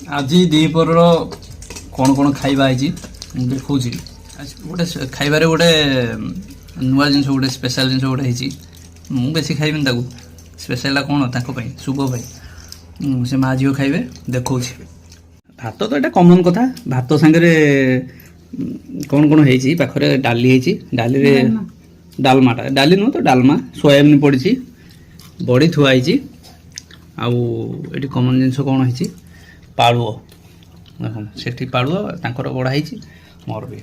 आज द्विपर कौन कौन खाइबा है देखा गोटे खाइबार गोटे नुआ जिन गोटे स्पेशल जिन गोटे मुझे बेसी खाइबी स्पेशल कौन ताकि शुभ भाई से माँ झील खाइबे देखा भात तो यहाँ कमन कथा भात सांगे कौन कौन है पाखे डाली डाली डालमाटा डाली नुह तो डालमा सोयाबीन पड़ी बड़ी थुआई आउ कमन जिन कौन है पालुओ से पालुओ तांकर बड़ाई मोर भी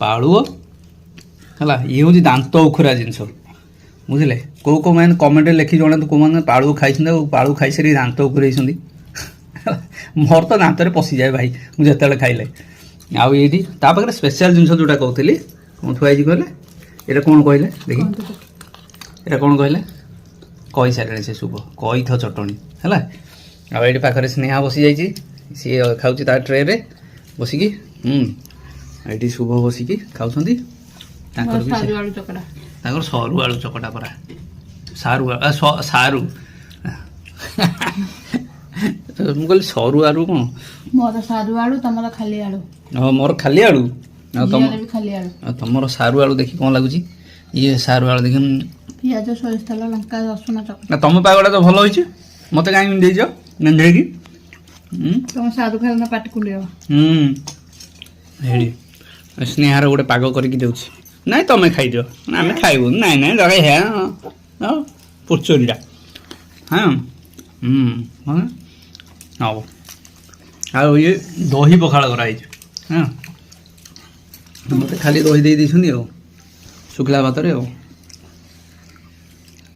पालुओ है ये हूँ दांत उखुरा जिनस बुझे कौ कौ मैंने कमेंट लिखी जना तो कौन पालुओ खाई पालुओ खाई सारी दांत उखुरे मोर तो दांत पशि जाए भाई मुझे जिते खाइले आउ ये पाखे स्पेशल जिन जोटा कहती कौन थुआई कहले ये कौन कहले देखी ये कौन कहले कही सारे से शुभ कही थ चटणी है आगे पाखे स्नेहा बसी जाइए सी खाऊ ट्रे रे बसिकी ये शुभ बसिकी खाऊँ सरू आलू चकटा परा सारू सारू मुझे कहली सरू आलू कौन मोर सारू आलू तुम खाली आलू हाँ मोर खाली आलू खाली आलू तुम सारू आलू देखी कौन लगुच ये सारू आलू देख पियाज सोरिष तेल लंका रसुण चकटा तुम पागड़ा तो भल हो मत कहीं देच नेंझेगी तुम सारू खाइल पाटी कुंडी स्नेहार गोटे पाग करके देउछि नाई तुम खाइद आम खाइबू नाई नाई जगह है पुचुरीटा हाँ हाँ आ ये दही पखाड़ कराई हाँ मत खाली दही दे शुखला भात रे